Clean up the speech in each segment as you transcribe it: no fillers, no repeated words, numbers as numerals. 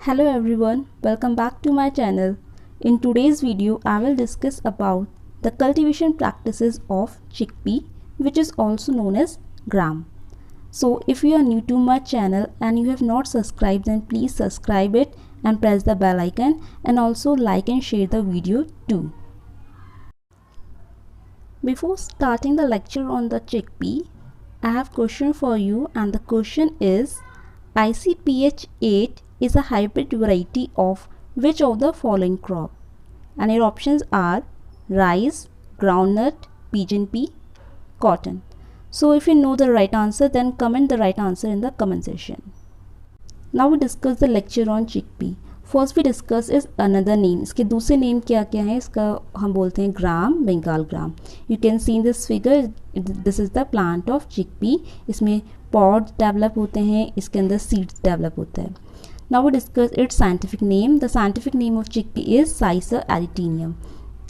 Hello everyone, welcome back to my channel. In today's video, I will discuss about the cultivation practices of chickpea, which is also known as gram. So if you are new to my channel and you have not subscribed, then please subscribe it and press the bell icon, and also like and share the video too. Before starting the lecture on the chickpea, I have a question for you, and the question is ICPH8 is a hybrid variety of which of the following crop? And your options are rice, groundnut, pigeon pea, cotton. So if you know the right answer, then comment the right answer in the comment section. Now we discuss the lecture on chickpea. First we discuss is another name. इसके दूसरे name क्या क्या है? इसका हम बोलते हैं gram, Bengal gram. You can see in this figure, this is the plant of chickpea. इसमें पॉड्स डेवलप होते हैं, इसके अंदर सीड्स डेवलप होता है. Now we discuss its scientific name. The scientific name of chickpea is cicer arietinum.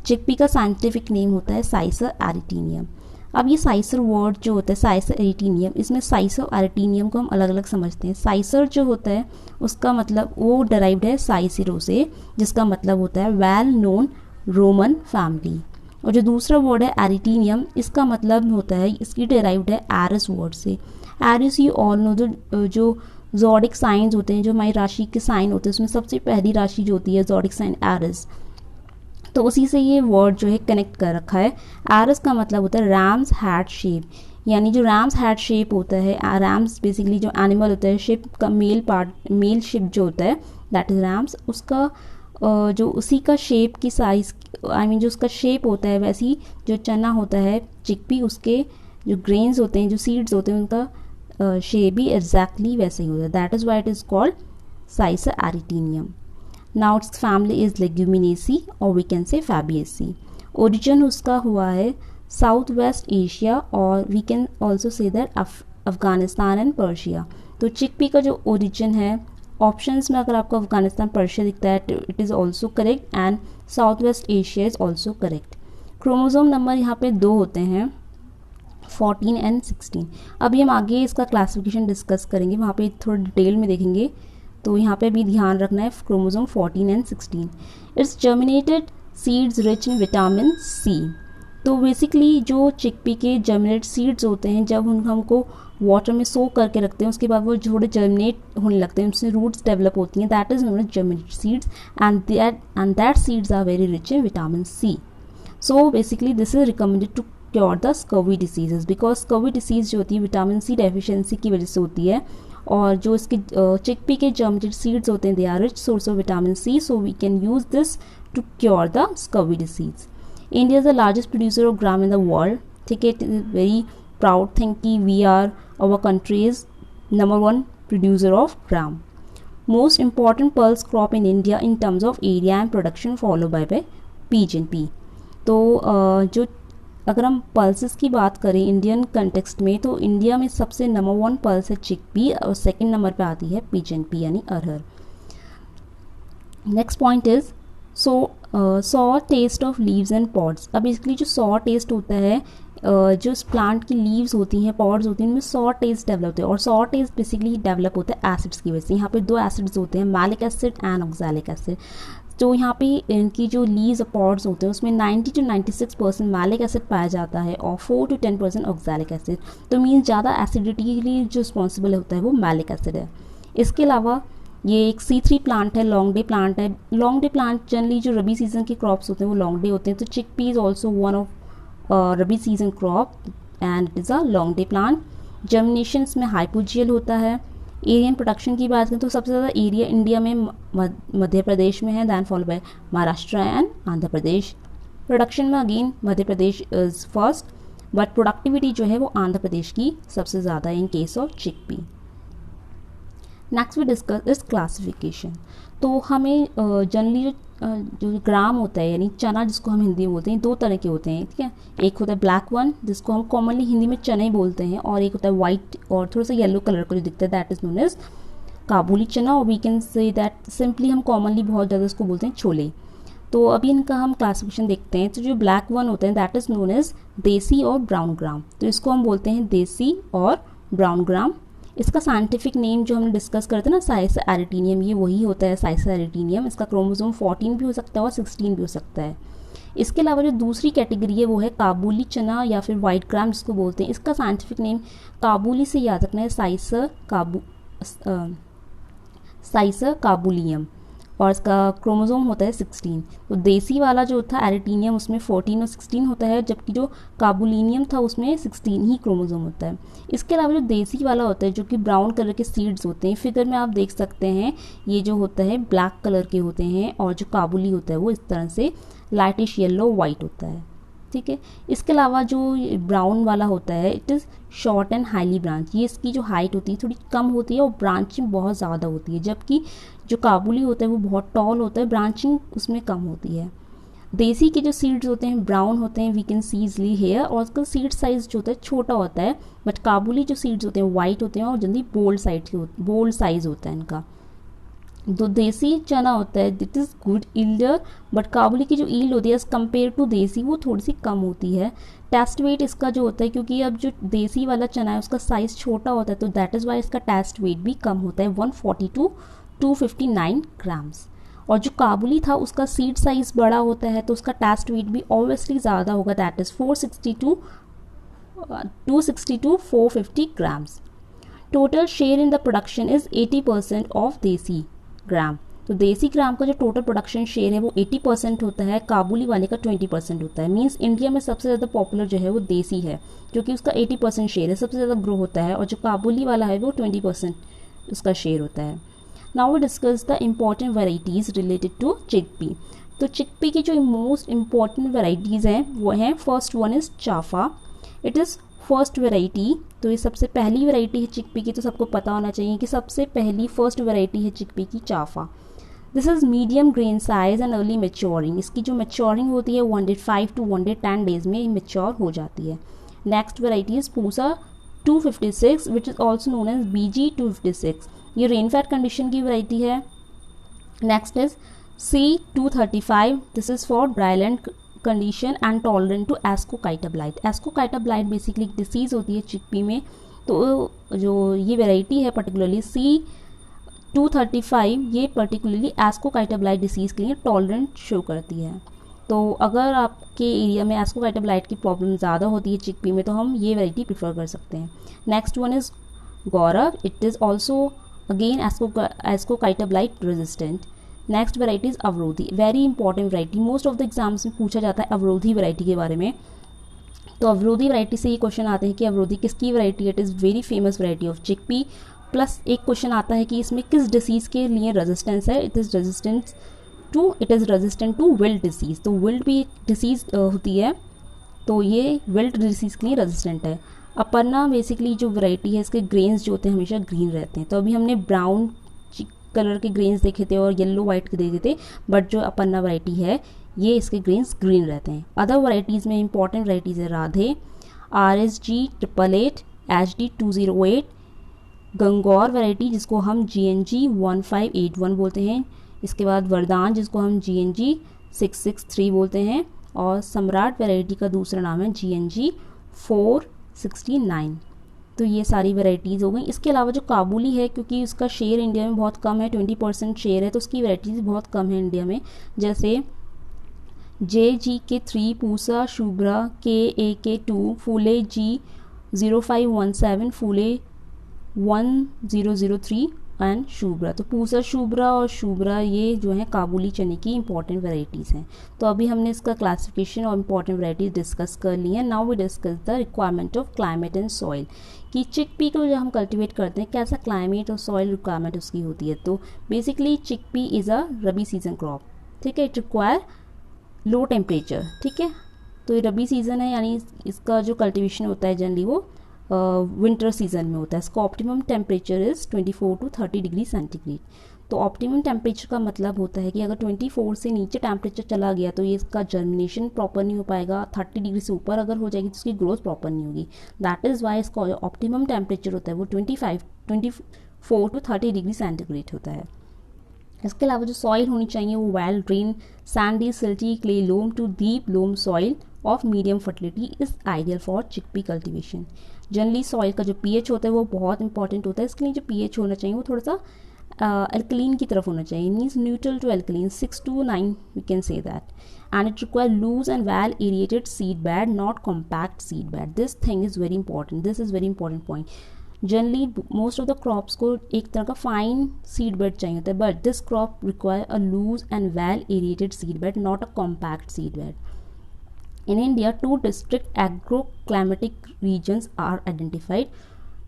Chickpea का scientific name होता है साइसर एरिटीनियम. अब ये साइसर वर्ड जो होता है, साइसर एरिटीनियम, इसमें साइसर एरिटीनियम को हम अलग अलग समझते हैं. साइसर जो होता है उसका मतलब वो डराइव्ड है साइसिरो से, जिसका मतलब होता है वेल नोन रोमन फैमिली. और जो दूसरा वर्ड है एरिटीनियम, इसका मतलब होता है, इसकी डराइव्ड है एरिस वर्ड से. एरिस यू ऑल नो, जो ज़ोडिक साइंस होते हैं, जो हमारी राशि के साइन होते हैं, उसमें सबसे पहली राशि जो होती है ज़ोडिक साइन एरिस, तो उसी से ये वर्ड जो है कनेक्ट कर रखा है. एरिस का मतलब होता है रैम्स हैड शेप, यानी जो रैम्स हैड शेप होता है, रैम्स बेसिकली जो एनिमल होता है, शिप का मेल शिप जो होता है दैट इज रैम्स, उसका जो उसी का शेप की साइज, जो उसका शेप होता है, वैसी जो चना होता है चिकपी, उसके जो ग्रेन्स होते हैं, जो सीड्स होते हैं, उनका शेप भी एग्जैक्टली वैसे ही होता है. That is why it is called cicer arietinum. Now its family is Leguminaceae or we can say Fabaceae. Origin उसका हुआ है साउथ वेस्ट एशिया, और we can also say that Afghanistan and Persia. तो चिकपी का जो ओरिजिन है, options में अगर आपको अफगानिस्तान पर्शिया दिखता है, it is also correct, and south west Asia is also correct. Chromosome number यहाँ पे 2 होते हैं, 14 एंड 16. अभी हम आगे इसका क्लासिफिकेशन डिस्कस करेंगे, वहाँ पे थोड़ा डिटेल में देखेंगे. तो यहाँ पे भी ध्यान रखना है chromosome 14 and 16. It's germinated seeds rich in vitamin C. तो बेसिकली जो चिकपी के जर्मिनेट सीड्स होते हैं, जब हमको वाटर में सो करके रखते हैं, उसके बाद वो थोड़े जर्मिनेट होने लगते हैं, उससे रूट्स डेवलप होती हैं, that is known as germinate seeds, and that seeds are very rich in vitamin C. So basically this is recommended to cure the scurvy diseases, because scurvy disease जो होती है vitamin C deficiency की वजह से होती है. और जो इसके चिकपी के जर्मिनेटेड सीड्स होते हैं, they are rich source of vitamin C, so we can use this to cure the scurvy disease. India is the largest producer of gram in the world. ठीक है, it is very proud thing कि we are, our country is number 1 producer of gram. Most important pulse crop in India in terms of area and production follow by pigeon pea. तो जो अगर हम pulses की बात करें Indian context में, तो इंडिया में सबसे नंबर 1 पल्स है चिकपी, और सेकंड नंबर पे आती है पिजन पी यानी अरहर. Next point is sour taste of leaves and pods. अब इसके लिए जो सॉ टेस्ट होता है, जो इस प्लांट की लीव्स होती हैं, पॉड्स होती हैं, उनमें सॉ टेस्ट डेवलप होते हैं, और सॉ टेस्ट बेसिकली डेवलप होता है एसिड्स की वजह से. यहाँ पे 2 एसिड्स होते हैं, malic acid and oxalic acid. तो यहाँ पे इनकी जो लीव्स और पॉड्स होते हैं, उसमें 90 to 96% मैलिक एसिड पाया जाता है, और 4 to 10% ऑक्सैलिक एसिड. तो मीन्स ज़्यादा एसिडिटी के लिए जो रिस्पॉन्सिबल होता है वो मैलिक एसिड है. इसके अलावा ये एक C3 प्लांट है, लॉन्ग डे प्लांट है. लॉन्ग डे प्लांट जनरली जो रबी सीजन के क्रॉप्स होते हैं वो लॉन्ग डे होते हैं. तो chickpea is also one of rabi season crop and it is a long day plant. Germination में हाइपोजियल होता है. एरियन प्रोडक्शन की बात करें तो सबसे ज़्यादा एरिया इंडिया में मध्य प्रदेश में है, then follow by Maharashtra and Andhra Pradesh. Production में again Madhya Pradesh is first, but productivity जो है वो आंध्र प्रदेश की सबसे ज़्यादा है in case of chickpea. Next we discuss is classification. तो हमें जनरली जो ग्राम होता है यानी चना, जिसको हम हिंदी में बोलते हैं, 2 तरह के होते हैं. ठीक है, एक होता है ब्लैक वन, जिसको हम कॉमनली हिंदी में चना ही बोलते हैं, और एक होता है वाइट और थोड़ा सा येलो कलर का जो दिखता है, that is known as kabuli chana, और we can say that simply हम कॉमनली बहुत ज़्यादा इसको बोलते हैं छोले. तो अभी इनका हम क्लासिफिकेशन देखते हैं. तो जो ब्लैक वन होते हैं दैट इज नोन एज देसी और ब्राउन ग्राम. तो इसको हम बोलते हैं देसी और ब्राउन ग्राम. इसका साइंटिफिक नेम जो हमने डिस्कस करते हैं ना, साइसा एरिटीनियम, ये वही होता है साइसा एरिटीनियम। इसका क्रोमोसोम 14 भी हो सकता है और 16 भी हो सकता है। इसके अलावा जो दूसरी कैटेगरी है वो है काबुली चना या फिर वाइट ग्राम जिसको बोलते हैं। इसका साइंटिफिक नेम काबुली से याद रखना है, साइसा काबुलियम, और इसका क्रोमोसोम होता है 16। तो देसी वाला जो था एरिटीनियम उसमें 14 और 16 होता है, जबकि जो काबुलिनियम था उसमें 16 ही क्रोमोसोम होता है। इसके अलावा जो देसी वाला होता है जो कि ब्राउन कलर के सीड्स होते हैं, फिगर में आप देख सकते हैं ये जो होता है ब्लैक कलर के होते हैं, और जो काबुली होता है वो इस तरह से लाइटिश येलो वाइट होता है, ठीक है। इसके अलावा जो ब्राउन वाला होता है it is short and highly branch, ये इसकी जो हाइट होती है थोड़ी कम होती है और ब्रांचिंग बहुत ज़्यादा होती है, जबकि जो काबुली होता है वो बहुत टॉल होता है, ब्रांचिंग उसमें कम होती है। देसी के जो सीड्स होते हैं ब्राउन होते हैं, we can see easily here, और उसका सीड साइज जो होता है छोटा होता है, बट काबुली जो सीड्स होते हैं वाइट होते हैं और जल्दी बोल्ड साइज होता है इनका। जो देसी चना होता है दिट इज़ गुड ईल्डर, बट काबुली की जो ईल्ड होती है एज़ कम्पेयर टू देसी वो थोड़ी सी कम होती है। टेस्ट वेट इसका जो होता है, क्योंकि अब जो देसी वाला चना है उसका साइज़ छोटा होता है, तो दैट इज़ वाई इसका टेस्ट वेट भी कम होता है, 140 to 259 ग्राम्स। और जो काबुली था उसका सीड साइज़ बड़ा होता है, तो उसका टेस्ट वेट भी ऑब्वियसली ज़्यादा होगा, that is 260 to 450 grams. Total share in the production is 80% of देसी ग्राम। तो देसी ग्राम का जो टोटल प्रोडक्शन शेयर है वो 80% होता है, काबुली वाले का 20% होता है। मींस इंडिया में सबसे ज़्यादा पॉपुलर जो है वो देसी है, क्योंकि उसका 80% शेयर है, सबसे ज़्यादा ग्रो होता है, और जो काबुली वाला है वो 20% उसका शेयर होता है। Now we discuss the important varieties related to chickpea. तो चिकपी की जो मोस्ट इम्पॉर्टेंट वेराइटीज़ हैं वो हैं, first one is Chafa, it is first variety. तो ये सबसे पहली वेराइटी है चिकपी की, तो सबको पता होना चाहिए कि सबसे पहली फर्स्ट वेराइटी है चिकपी की चाफा। This is medium grain size and early maturing, इसकी जो मेच्योरिंग होती है 105 to 110 डेज में मेच्योर हो जाती है। Next variety is Pusa 256 which is also known as BG 256, ये रेनफेड कंडीशन की वेराइटी है। Next is C235, this is for dryland condition and tolerant to ascochyta blight. Ascochyta blight basically एक disease होती है चिकपी में, तो जो ये वेराइटी है पर्टिकुलरली C235, ये पर्टिकुलरली एस्कोकाइटा ब्लाइट डिसीज़ के लिए टॉलरेंट शो करती है। तो अगर आपके एरिया में एस्कोकाइटा ब्लाइट की प्रॉब्लम ज़्यादा होती है चिकपी में, तो हम ये वेराइटी प्रीफर कर सकते हैं। Next one is Gaurav, it is also again ascochyta blight resistant. Next variety is Avrodhi, very important variety, most of the exams में पूछा जाता है अवरोधी वेराइटी के बारे में। तो अवरोधी वेराइटी से ये क्वेश्चन आते हैं कि अवरोधी किसकी वेराइटी है, it is very famous variety of chickpea. Plus एक क्वेश्चन आता है कि इसमें किस डिसीज़ के लिए रेजिस्टेंस है, it is resistant to wilt disease. तो विल्ट भी एक डिसीज़ होती है, तो ये विल्ट डिसीज़ के लिए रेजिस्टेंट है। अपर्णा बेसिकली जो वेराइटी है इसके ग्रेन्स जो होते हैं हमेशा ग्रीन रहते हैं। तो अभी हमने ब्राउन कलर के ग्रेन्स देखे थे और येलो वाइट के देखे थे, बट जो अपर्णा वैरायटी है ये इसके ग्रेन्स ग्रीन रहते हैं। अदर वैरायटीज़ में इंपॉर्टेंट वैरायटीज़ है Radhe, RSG 888, HD 208, Gangaur variety जिसको हम GNG 1581 बोलते हैं। इसके बाद वरदान जिसको हम GNG 663 बोलते हैं, और सम्राट वैरायटी का दूसरा नाम है GNG 469। तो ये सारी वैरायटीज़ हो गई। इसके अलावा जो काबुली है, क्योंकि उसका शेयर इंडिया में बहुत कम है, 20% शेयर है, तो उसकी वैरायटीज़ बहुत कम है इंडिया में, जैसे JGK3, Pusa Shubhra KAK2, Phule G0517, Phule 1003 and Shubhra. तो पूसा शुभ्रा और शुभ्रा ये जो है काबुली चने की इंपॉर्टेंट वैरायटीज़ हैं। तो अभी हमने इसका क्लासिफिकेशन और इंपॉर्टेंट वैरायटीज डिस्कस कर ली हैं। Now we discuss the requirement of climate and soil, कि चिकपी को जो हम कल्टिवेट करते हैं कैसा क्लाइमेट और सॉइल रिक्वायरमेंट उसकी होती है। तो basically chickpea is a rabi season crop, ठीक है, इट रिक्वायर लो टेम्परेचर, ठीक है। तो ये रबी सीज़न है, यानी इसका जो कल्टिवेशन होता है जनरली वो विंटर सीजन में होता है। इसका optimum temperature is 24 to 30 degree centigrade. तो ऑप्टिमम टेम्परेचर का मतलब होता है कि अगर 24 से नीचे टेम्परेचर चला गया तो ये इसका जर्मिनेशन प्रॉपर नहीं हो पाएगा, 30 डिग्री से ऊपर अगर हो जाएगी तो इसकी ग्रोथ प्रॉपर नहीं होगी। दैट इज़ वाई इसका ऑप्टिमम टेम्परेचर होता है वो 24 to 30 डिग्री सेंटीग्रेड होता है। इसके अलावा जो सॉइल होनी चाहिए वो well drain, sandy, silty, clay loam to deep loam soil of medium fertility is ideal for chickpea cultivation. Generally soil का जो पीएच होता है वो बहुत इंपॉर्टेंट होता है, इसके लिए जो पीएच होना चाहिए वो थोड़ा सा अल्कलीन की तरफ होना चाहिए, means neutral to alkaline, 6 to 9 we can say that. And it requires loose and well aerated seed bed, not compact seed bed. This thing is very important. This is very important point. Generally, most of the crops को एक तरह का fine seed bed चाहिए होता है, but this crop require a loose and well aerated seed bed, not a compact seed bed. In India, 2 distinct agroclimatic regions are identified.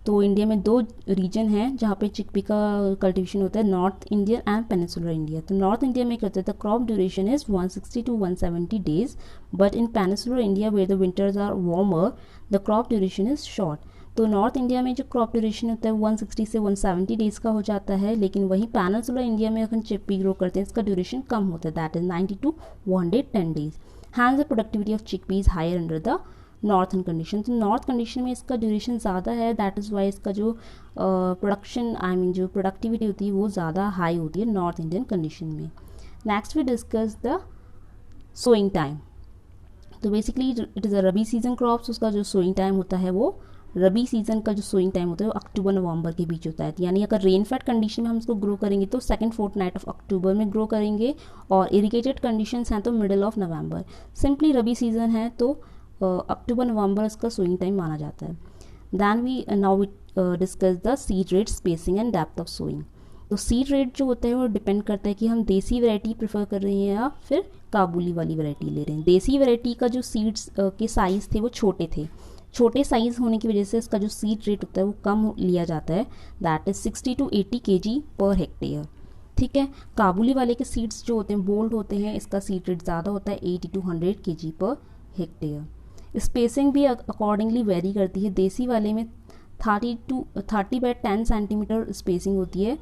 तो India में 2 reason हैं जहाँ पे चिकपी का कल्टीवेशन होता है, north India and peninsular India. तो north India में कहते हैं the crop duration is 160 to 170 days, but in peninsular India where the winters are warmer the crop duration is short. तो नॉर्थ इंडिया में जो क्रॉप ड्यूरेशन होता है 160 से 170 डेज का हो जाता है, लेकिन वहीं पेनिसुलर इंडिया में अगर चिकपी ग्रो करते हैं इसका ड्यूरेशन कम होता है, that is 90 to 110 days. Hence the productivity of chickpea is higher under the northern condition. तो नॉर्थ कंडीशन में इसका ड्यूरेशन ज़्यादा है, दैट इज़ वाई इसका जो प्रोडक्शन जो प्रोडक्टिविटी होती है वो ज़्यादा हाई होती है नॉर्थ इंडियन कंडीशन में. Next we discuss the sowing time. तो basically it is a rabi season crops, उसका जो सोइंग टाइम होता है वो रबी सीजन का जो सोइंग टाइम होता है वो अक्टूबर नवंबर के बीच होता है. यानी अगर रेनफेड कंडीशन में हम इसको ग्रो करेंगे तो सेकंड फोर्टनाइट ऑफ अक्टूबर में ग्रो करेंगे, और इरिगेटेड कंडीशंस हैं तो middle of November. Simply rabi season है तो अक्टूबर नवंबर इसका सोइंग टाइम माना जाता है. Then we now we discuss the seed rate, spacing and depth of sowing. तो सीड रेट जो होता है वो डिपेंड करता है कि हम देसी वैरायटी प्रेफर कर रहे हैं या फिर काबुली वाली वैरायटी ले रहे हैं. देसी वैरायटी का जो सीड्स के साइज़ थे वो छोटे थे, छोटे साइज़ होने की वजह से इसका जो सीड रेट होता है वो कम लिया जाता है, दैट इज़ 60 to 80 kg पर हेक्टेयर. ठीक है, काबुली वाले के सीड्स जो होते हैं बोल्ड होते हैं, इसका सीड रेट ज़्यादा होता है 80 to 100 kg पर हेक्टेयर. स्पेसिंग भी अकॉर्डिंगली वेरी करती है. देसी वाले में 30 by 10 सेंटीमीटर स्पेसिंग होती है,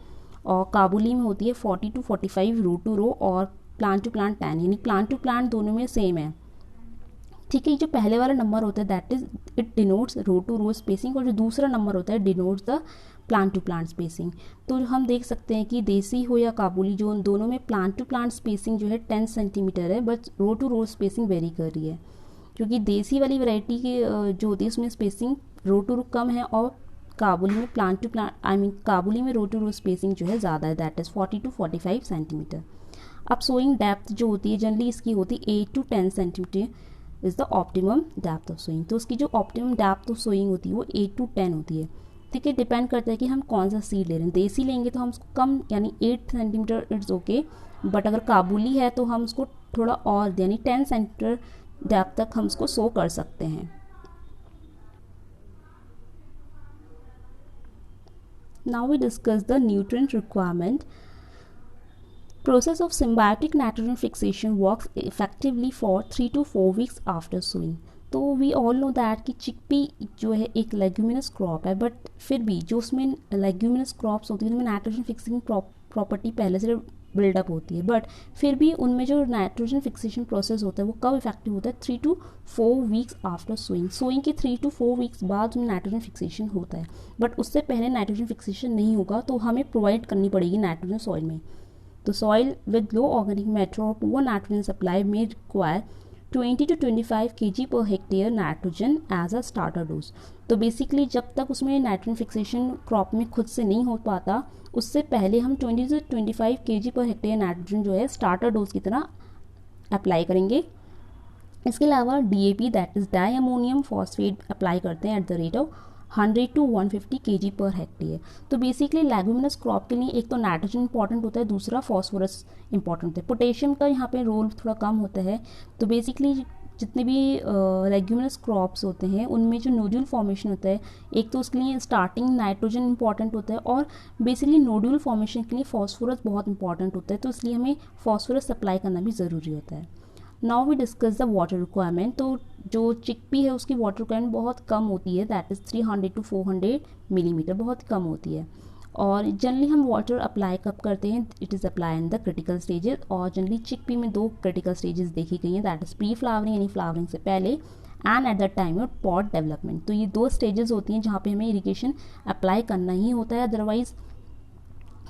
और काबुली में होती है 40 to 45 रो टू रो, और प्लांट टू प्लांट 10, यानी प्लांट टू प्लांट दोनों में सेम है. ठीक है, जो पहले वाला नंबर होता है that is it denotes row to row spacing, और जो दूसरा नंबर होता है denotes the plant to plant spacing. तो हम देख सकते हैं कि देसी हो या काबुली जो दोनों में प्लांट टू प्लांट स्पेसिंग जो है 10 सेंटीमीटर है, but row to row spacing vary कर रही है, क्योंकि देसी वाली वैरायटी की जो होती है उसमें स्पेसिंग रो टू रो कम है, और काबुली में प्लांट टू प्लांट काबुली में रो टू रो स्पेसिंग जो है ज़्यादा है, दैट इज़ 40 to 45 सेंटीमीटर. अब सोइंग डेप्थ जो होती है जनरली इसकी होती है 8 to 10 centimetre is the optimum depth of sowing. तो उसकी जो ऑप्टिमम डेप्थ ऑफ सोइंग होती है वो 8 to 10 होती है. ठीक है, डिपेंड करता है कि हम कौन सा सीड ले रहे हैं. देसी लेंगे तो हम उसको कम यानी 8 सेंटीमीटर इट्स ओके, बट अगर काबुली है तो हम उसको थोड़ा और यानी 10 सेंटीमीटर डेप्थ तक हम उसको सो कर सकते हैं. Now we discuss the nutrient requirement. Process of symbiotic nitrogen fixation works effectively for 3 to 4 weeks after sowing. तो वी ऑल नो दैट कि चिकपी जो है एक लेग्यूमिनस क्रॉप है, बट फिर भी जो उसमें लेग्यूमिनस क्रॉप्स होती है उनमें नाइट्रोजन फिक्सिंग प्रॉपर्टी पहले से बिल्डअप होती है, बट फिर भी उनमें जो नाइट्रोजन फिक्सेशन प्रोसेस होता है वो कब इफेक्टिव होता है 3 to 4 weeks after sowing. Sowing के 3 to 4 weeks बाद उनमें नाइट्रोजन फिक्सेशन होता है, बट उससे पहले नाइट्रोजन फिक्सेशन नहीं होगा, तो हमें प्रोवाइड करनी पड़ेगी नाइट्रोजन सॉइल में. The soil with low organic matter or poor nitrogen supply may require 20 to 25 kg per hectare nitrogen as a starter dose. तो बेसिकली जब तक उसमें नाइट्रोजन फिक्सेशन क्रॉप में खुद से नहीं हो पाता, उससे पहले हम 20 से 25 kg पर हेक्टेयर नाइट्रोजन जो है स्टार्टर डोज की तरह अप्लाई करेंगे. इसके अलावा DAP that is di ammonium phosphate apply करते हैं at the rate of 100 to 150 kg पर हेक्टेयर. तो बेसिकली लेग्यूमिनस क्रॉप के लिए एक तो नाइट्रोजन इंपॉर्टेंट होता है, दूसरा फॉस्फोरस इंपॉर्टेंट होता है. पोटेशियम का यहाँ पे रोल थोड़ा कम होता है. तो बेसिकली जितने भी लेग्यूमिनस क्रॉप्स होते हैं उनमें जो नोड्यूल फॉर्मेशन होता है, एक तो उसके लिए स्टार्टिंग नाइट्रोजन इंपॉर्टेंट होता है, और बेसिकली नोड्यूल फॉर्मेशन के लिए फॉस्फोरस बहुत इंपॉर्टेंट होता है, तो इसलिए हमें फॉस्फोरस सप्लाई करना भी ज़रूरी होता है. Now we discuss the water requirement. तो जो चिकपी है उसकी वाटर रिक्वायरमेंट बहुत कम होती है, दैट इज़ 300 to 400 मिलीमीटर, बहुत कम होती है. और जनरली हम वाटर अप्लाई कब करते हैं, it is apply in the critical stages. और जनरली चिकपी में 2 क्रिटिकल स्टेजेस देखी गई हैं, दैट इज़ प्री फ्लावरिंग यानी फ्लावरिंग से पहले, and at the time of pot development. तो ये 2 स्टेजेस होती हैं जहाँ पे हमें इरिगेशन अप्लाई करना ही होता है. अदरवाइज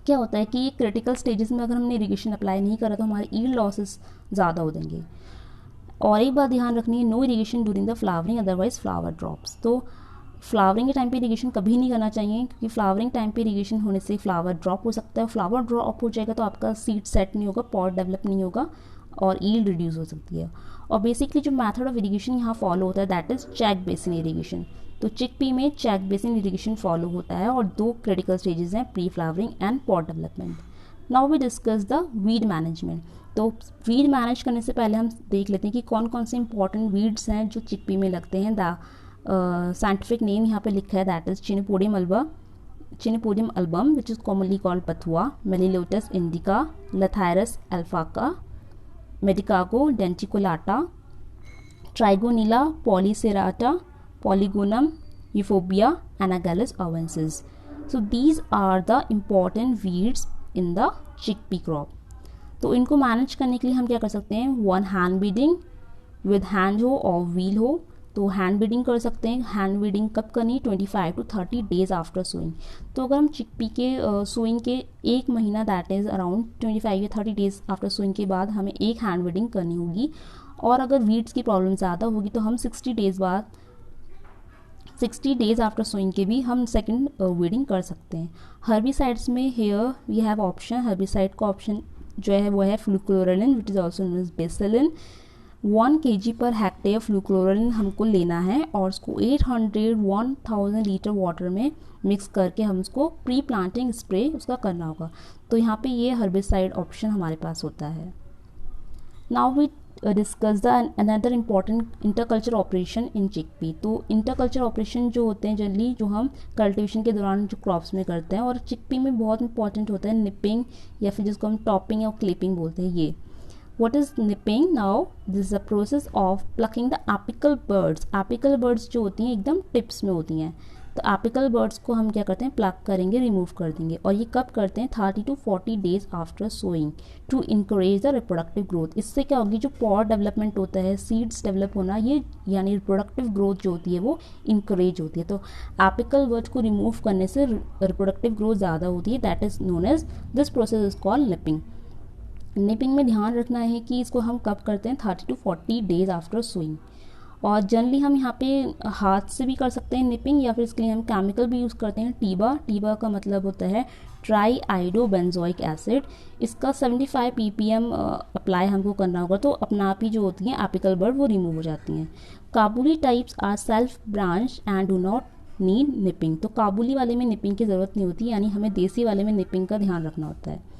क्या होता है कि ये क्रिटिकल स्टेजेस में अगर हमने इरिगेशन अप्लाई नहीं करा तो हमारे ईल्ड लॉसेस ज़्यादा हो जाएंगे. और एक बात ध्यान रखनी है, no irrigation during the flowering otherwise flower drops. तो फ्लावरिंग के टाइम पे इरिगेशन कभी नहीं करना चाहिए, क्योंकि फ्लावरिंग टाइम पे इरिगेशन होने से फ्लावर ड्रॉप हो सकता है। फ्लावर ड्रॉप हो जाएगा तो आपका सीड सेट नहीं होगा, पॉट डेवलप नहीं होगा और ईल्ड रिड्यूस हो सकती है। और बेसिकली जो मेथड ऑफ इरिगेशन यहाँ फॉलो होता है that is check basin irrigation. तो चिकपी में चेक बेसिन इरिगेशन फॉलो होता है और 2 क्रिटिकल स्टेजेस हैं, pre flowering and pod development. Now we discuss the weed management. तो वीड मैनेज करने से पहले हम देख लेते हैं कि कौन कौन से इंपॉर्टेंट वीड्स हैं जो चिकपी में लगते हैं। साइंटिफिक नेम यहाँ पे लिखा है that is chenopodium album which is commonly called pathua, melilotus indica, lathyrus aphaca, medicago denticulata, trigonella polycerata, polygonum यूफोबिया, anagallis arvensis. So these are the important weeds in the chickpea crop. तो इनको manage करने के लिए हम क्या कर सकते हैं, 1 हैंड बीडिंग विद हैंड हो और व्हील हो। तो हैंड बीडिंग कर सकते हैं। हैंड बीडिंग कब करनी, 25 to 30 डेज आफ्टर सोइंग। तो अगर हम चिकपी के सोइंग के 1 महीना दैट इज़ अराउंड 25 या 30 डेज आफ्टर सोइंग के बाद हमें एक हैंड बीडिंग करनी होगी। और अगर वीड्स की प्रॉब्लम ज़्यादा होगी तो हम 60 डेज आफ्टर सोइंग के भी हम सेकंड वीडिंग कर सकते हैं। हर्बिसाइड्स में here we have option, herbicide का ऑप्शन जो है वो है fluchloralin which is also known as basalin. 1 kg पर हेक्टेयर फ्लूक्लोरलिन हमको लेना है और उसको 1000 लीटर वाटर में मिक्स करके हम उसको प्री प्लांटिंग स्प्रे उसका करना होगा। तो यहाँ पे ये हर्बिसाइड ऑप्शन हमारे पास होता है। Now we discuss the another important interculture operation in chickpea. तो इंटरकल्चर ऑपरेशन जो होते हैं जनरली जो हम कल्टिवेशन के दौरान जो क्रॉप्स में करते हैं, और चिकपी में बहुत इंपॉर्टेंट होता है निपिंग या फिर जिसको हम टॉपिंग या क्लिपिंग बोलते हैं। ये What is nipping? Now this is a process of plucking the apical birds. Apical birds जो होती हैं एकदम टिप्स में होती हैं, तो apical birds को हम क्या करते हैं, प्लक करेंगे, रिमूव कर देंगे। और ये कब करते हैं, 30 to 40 days after sowing to encourage the reproductive growth. इससे क्या होगी, जो पॉट डेवलपमेंट होता है, सीड्स डेवलप होना, ये यानी रिप्रोडक्टिव ग्रोथ जो होती है वो इंकरेज होती है। तो एपिकल बर्ड्स को रिमूव करने से रिप्रोडक्टिव ग्रोथ ज़्यादा होती है। That is known as, this process is called nipping. Nipping में ध्यान रखना है कि इसको हम कब करते हैं, 30 to 40 डेज आफ्टर सोइंग। और जनरली हम यहाँ पे हाथ से भी कर सकते हैं निपिंग, या फिर इसके लिए हम केमिकल भी यूज़ करते हैं, टीबा का मतलब होता है ट्राई आइडो बेंजोइक एसिड। इसका 75 ppm अप्लाई हमको करना होगा, तो अपना आप ही जो होती हैं एपिकल बर्ड वो रिमूव हो जाती हैं। Kabuli types are self branch and do not need nipping. तो काबुली वाले में निपिंग की ज़रूरत नहीं होती, यानी हमें देसी वाले में निपिंग का ध्यान रखना होता है।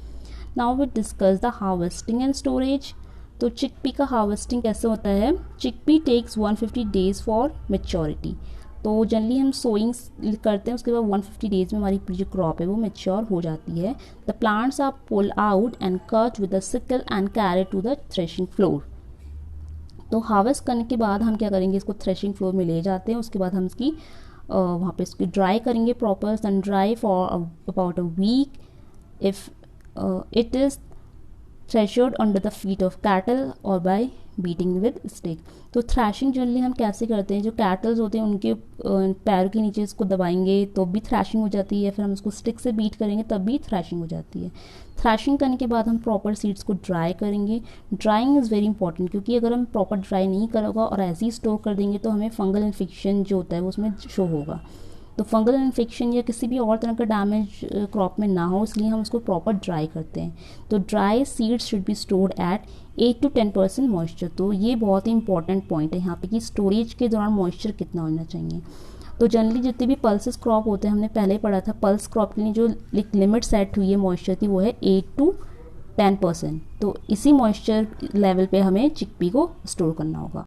Now we discuss the harvesting and storage. तो चिकपी का हार्वेस्टिंग कैसे होता है, chickpea takes 150 days for maturity. तो जनरली हम सोइंग करते हैं, उसके बाद 150 डेज में हमारी जो क्रॉप है वो मेच्योर हो जाती है। The plants are pull out and cut with the sickle and carry to the threshing floor. तो हार्वेस्ट करने के बाद हम क्या करेंगे, इसको थ्रेशिंग फ्लोर में ले जाते हैं। उसके बाद हम इसकी वहाँ पे इसकी ड्राई करेंगे proper, sun dry for about a week. If it is threshed under the feet of cattle or by beating with stick। तो थ्रैशिंग जनरली हम कैसे करते हैं, जो कैटल्स होते हैं उनके पैरों के नीचे इसको दबाएंगे तो भी थ्रैशिंग हो जाती है, फिर हम उसको स्टिक से बीट करेंगे तब भी थ्रैशिंग हो जाती है। थ्रैशिंग करने के बाद हम प्रॉपर सीड्स को ड्राई करेंगे। ड्राइंग इज़ वेरी इंपॉर्टेंट, क्योंकि अगर हम प्रॉपर ड्राई नहीं करोगा और ऐसे ही स्टोर कर देंगे तो हमें फंगल इन्फेक्शन जो होता है वो उसमें शो होगा। तो फंगल इन्फेक्शन या किसी भी और तरह का डैमेज क्रॉप में ना हो, इसलिए हम उसको प्रॉपर ड्राई करते हैं। तो dry seeds should be stored at 8 to 10% moisture. तो ये बहुत ही इंपॉर्टेंट पॉइंट है यहाँ पे कि स्टोरेज के दौरान मॉइस्चर कितना होना चाहिए। तो जनरली जितने भी पल्सेस क्रॉप होते हैं, हमने पहले ही पढ़ा था, पल्स क्रॉप के लिए जो लिमिट सेट हुई है मॉइस्चर की वो है 8 to 10%। तो इसी मॉइस्चर लेवल पे हमें चिकपी को स्टोर करना होगा।